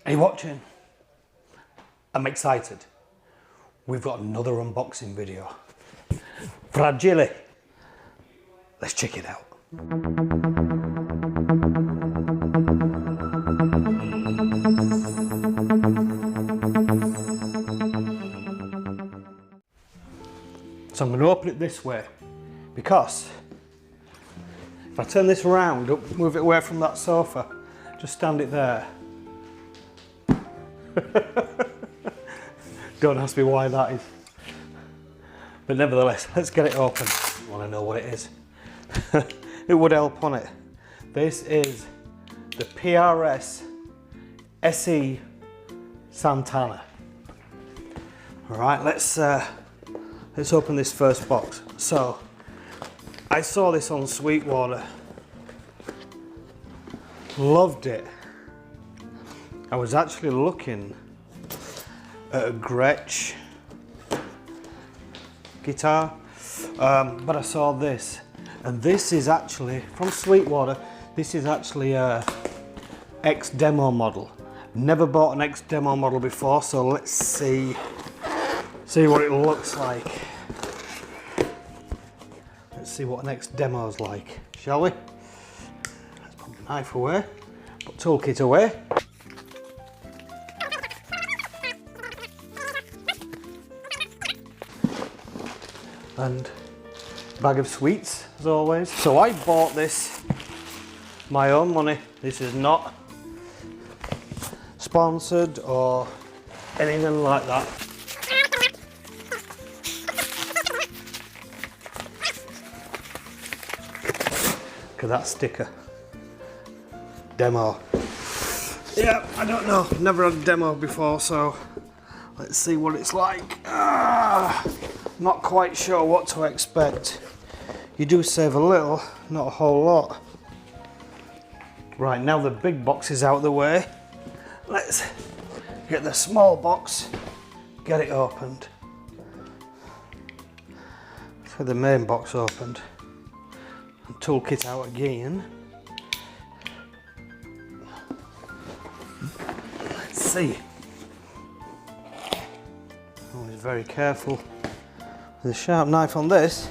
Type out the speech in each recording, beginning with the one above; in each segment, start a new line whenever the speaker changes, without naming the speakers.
Are you watching? I'm excited. We've got another unboxing video. Fragile. Let's check it out. So I'm going to open it this way because if I turn this around, move it away from that sofa, just stand it there. Don't ask me why that is. But nevertheless, let's get it open. I want to know what it is. It would help on it. This is the PRS SE Santana. All right, let's open this first box. So, I saw this on Sweetwater. Loved it. I was actually looking at a Gretsch guitar, but I saw this, and this is actually from Sweetwater. This is actually a X demo model. Never bought an X demo model before, so let's see what it looks like. Let's see what an X demo is like, shall we? Let's put the knife away, put toolkit away. And bag of sweets as always. So I bought this my own money. This is not sponsored or anything like that. Look at that sticker. Demo. Yeah, I don't know. Never had a demo before, so let's see what it's like. Not quite sure what to expect. You do save a little, not a whole lot. Right, now the big box is out of the way. Let's get the small box, get it opened. Let's get the main box opened. And toolkit out again. Let's see. Always very careful. With a sharp knife on this.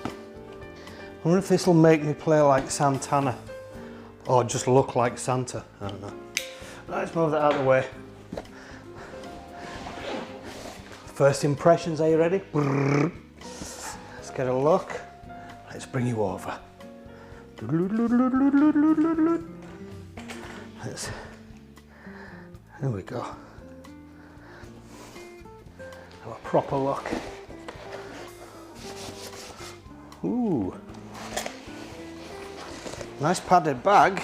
I wonder if this will make me play like Santana or just look like Santa. I don't know. Let's move that out of the way. First impressions, are you ready? Let's get a look. Let's bring you over. There we go. Have a proper look. Ooh. Nice padded bag.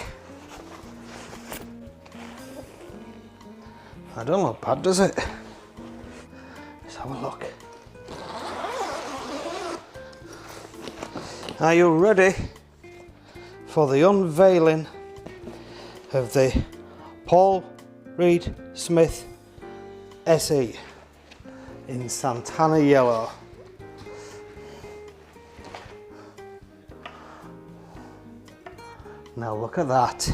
I don't look bad, does it? Let's have a look. Are you ready for the unveiling of the Paul Reed Smith SE in Santana yellow? Now look at that.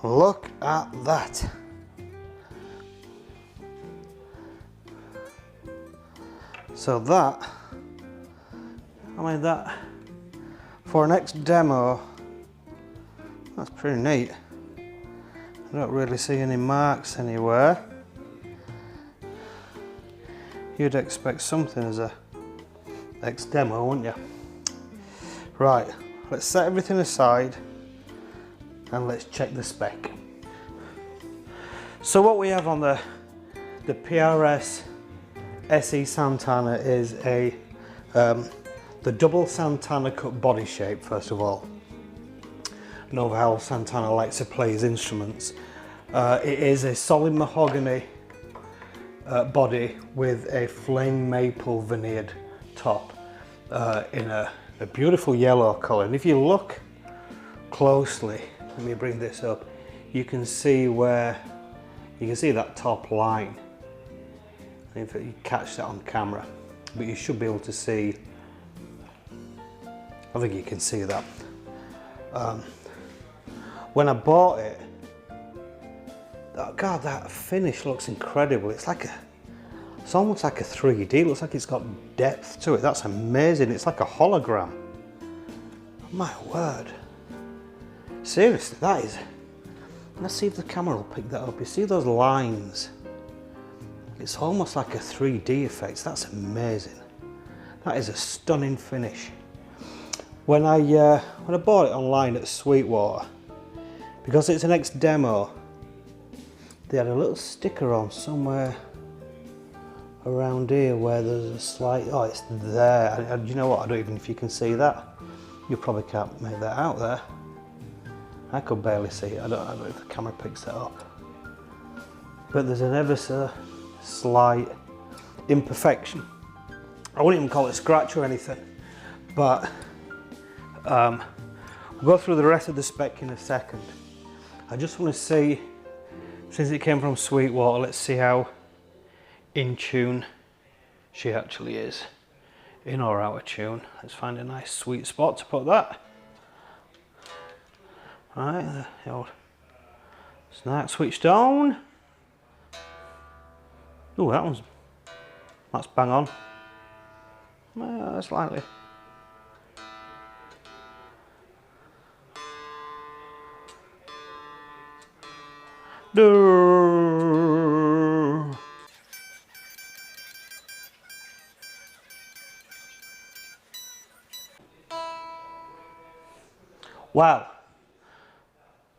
Look at that. So that, that for an X demo, that's pretty neat. I don't really see any marks anywhere. You'd expect something as a X demo, wouldn't you? Right, let's set everything aside and let's check the spec. So what we have on the PRS SE Santana is the double Santana cut body shape. First of all, know how Santana likes to play his instruments. It is a solid mahogany body with a flame maple veneered top in a beautiful yellow colour. And if you look closely, let me bring this up, you can see that top line. if you catch that on camera, but you should be able to see, I think you can see that. When I bought it, oh God, that finish looks incredible. It's almost like a 3D. It looks like it's got depth to it. That's amazing. It's like a hologram. My word. Seriously, that is. Let's see if the camera will pick that up. You see those lines? It's almost like a 3D effect. That's amazing. That is a stunning finish. When I bought it online at Sweetwater, because it's an ex-demo, they had a little sticker on somewhere around here where there's a slight, oh, it's there. And you know what, I don't even know if you can see that. You probably can't make that out there. I could barely see it. I don't know if the camera picks it up. But there's an ever so slight imperfection. I wouldn't even call it a scratch or anything, but we'll go through the rest of the spec in a second. I just want to see, since it came from Sweetwater, let's see how in tune she actually is. In or out of tune. Let's find a nice sweet spot to put that. Right, the old snack switched on. Oh, that's bang on. Slightly. Wow.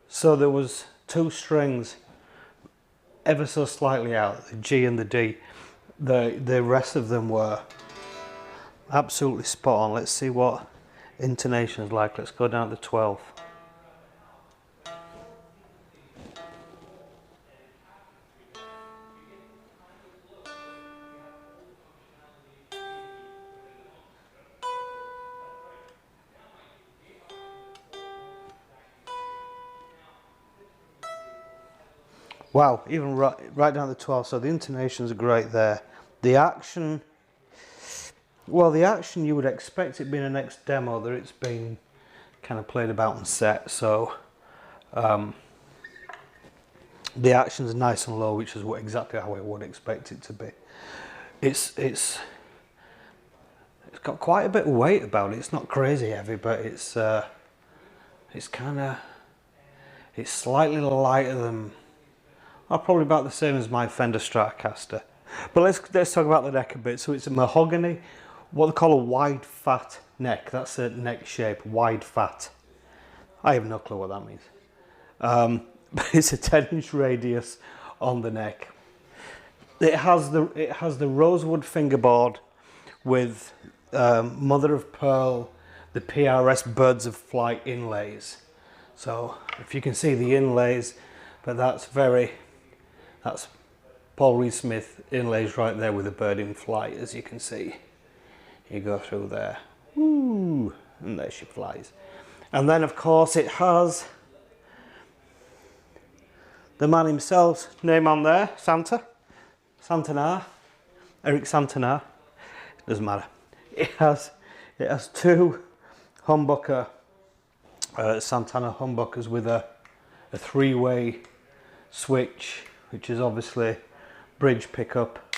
So there was two strings ever so slightly out, the G and the D. The rest of them were absolutely spot on. Let's see what intonation is like. Let's go down to 12. Wow, even right down to 12, so the intonations are great there. The action, well, the action you would expect it being a next demo, that it's been kind of played about and set, so the action's nice and low, which is exactly how I would expect it to be. It's got quite a bit of weight about it. It's not crazy heavy, but it's slightly lighter than, probably about the same as my Fender Stratocaster. But let's talk about the neck a bit. So it's a mahogany, what they call a wide fat neck. That's a neck shape, wide fat. I have no clue what that means. But it's a 10-inch radius on the neck. It has the rosewood fingerboard with mother of pearl, the PRS birds of flight inlays. So if you can see the inlays, but that's Paul Reed Smith inlays right there with a bird in flight, as you can see. You go through there, woo, and there she flies. And then of course it has the man himself's name on there, Santana, Eric Santana. Doesn't matter. It has two humbucker Santana humbuckers with a three-way switch, which is obviously bridge pickup,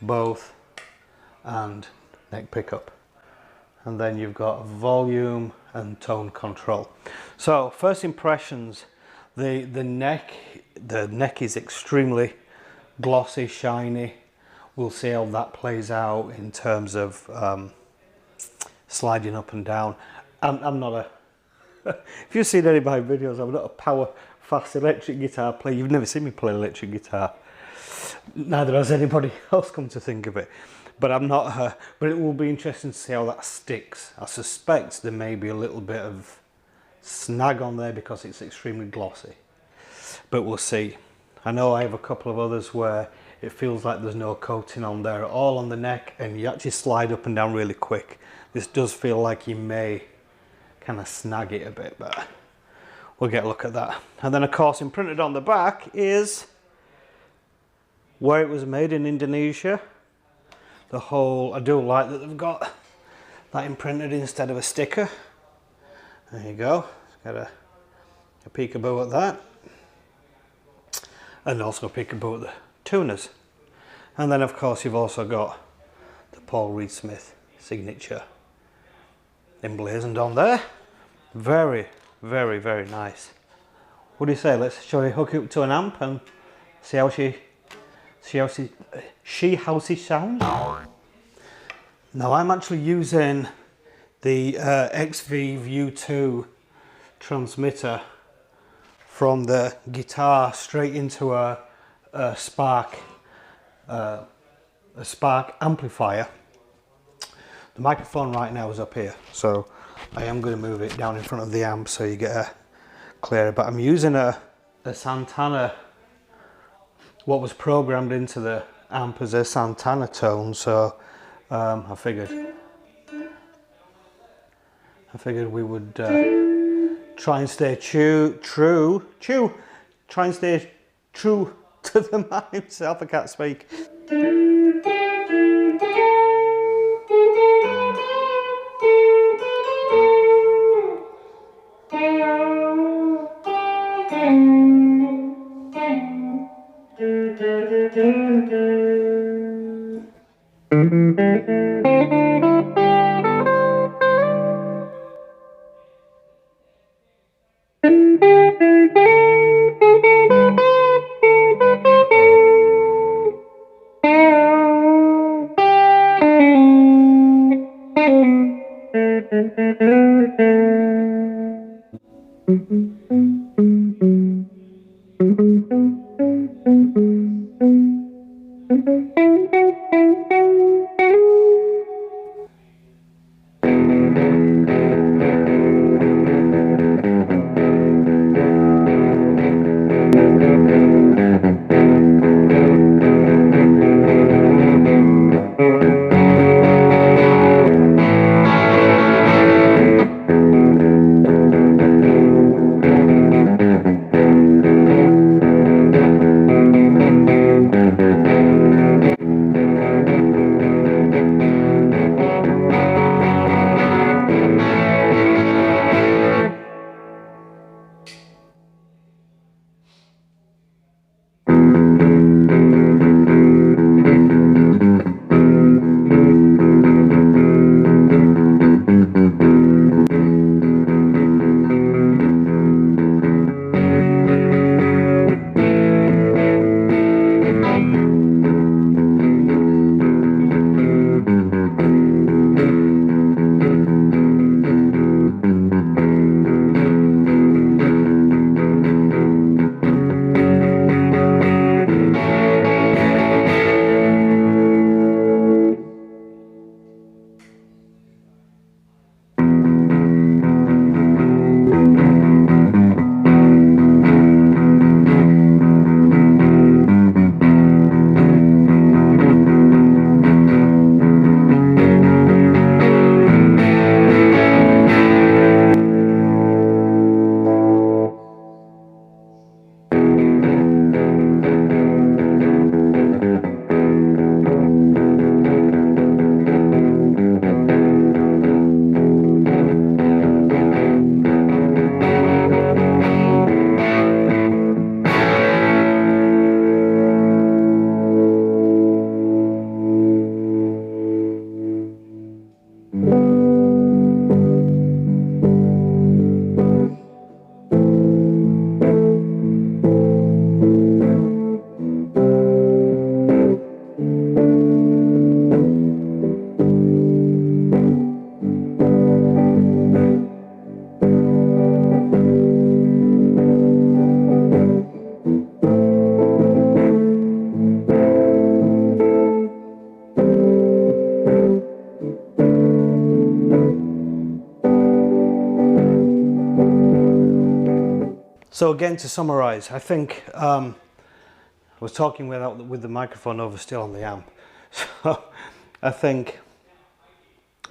both, and neck pickup. And then you've got volume and tone control. So first impressions, the neck is extremely glossy, shiny. We'll see how that plays out in terms of sliding up and down. I'm not a if you've seen any of my videos, I'm not a power fast electric guitar player. You've never seen me play electric guitar. Neither has anybody else, come to think of it. But I'm not but it will be interesting to see how that sticks. I suspect there may be a little bit of snag on there because it's extremely glossy. But we'll see. I know I have a couple of others where it feels like there's no coating on there at all on the neck, and you actually slide up and down really quick. This does feel like you may kind of snag it a bit, but we'll get a look at that. And then of course imprinted on the back is where it was made in Indonesia. The whole, I do like that they've got that imprinted instead of a sticker. There you go, got a peekaboo at that. And also a peekaboo at the tuners. And then of course you've also got the Paul Reed Smith signature emblazoned on there. Very, very, very nice. What do you say? Shall we hook it up to an amp and see how she sounds? Now I'm actually using the XV View 2 transmitter from the guitar straight into a Spark amplifier. The microphone right now is up here, so I am going to move it down in front of the amp so you get a clearer. But I'm using a Santana, what was programmed into the amp as a Santana tone, so I figured we would try and stay true to the mic itself. I can't speak. So again, to summarize, I think I was talking with the microphone over still on the amp. So I think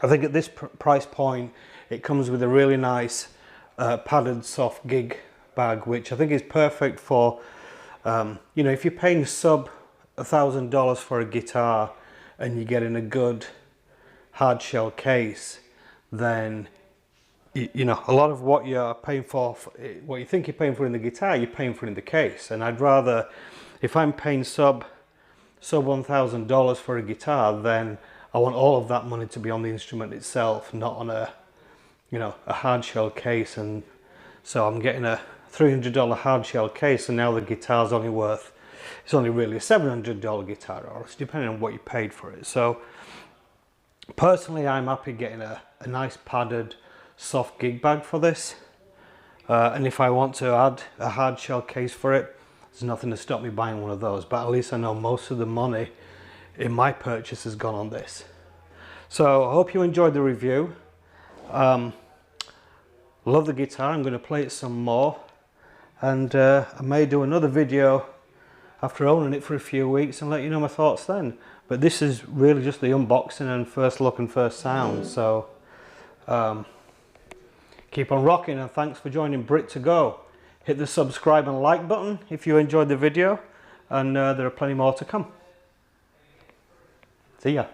at this price point, it comes with a really nice padded soft gig bag, which I think is perfect for, you know, if you're paying sub $1,000 for a guitar and you're getting a good hard shell case, then you know, a lot of what you're paying for, what you think you're paying for in the guitar, you're paying for in the case. And I'd rather, if I'm paying sub $1,000 for a guitar, then I want all of that money to be on the instrument itself, not on a, you know, a hard shell case. And so I'm getting a $300 hard shell case, and now the guitar's only worth, it's only really a $700 guitar, or it's depending on what you paid for it. So personally, I'm happy getting a nice padded soft gig bag for this, and if I want to add a hard shell case for it, there's nothing to stop me buying one of those. But at least I know most of the money in my purchase has gone on this. So I hope you enjoyed the review. Love the guitar. I'm going to play it some more, and I may do another video after owning it for a few weeks and let you know my thoughts then. But this is really just the unboxing and first look and first sound. So keep on rocking, and thanks for joining Brit to Go. Hit the subscribe and like button if you enjoyed the video, and there are plenty more to come. See ya.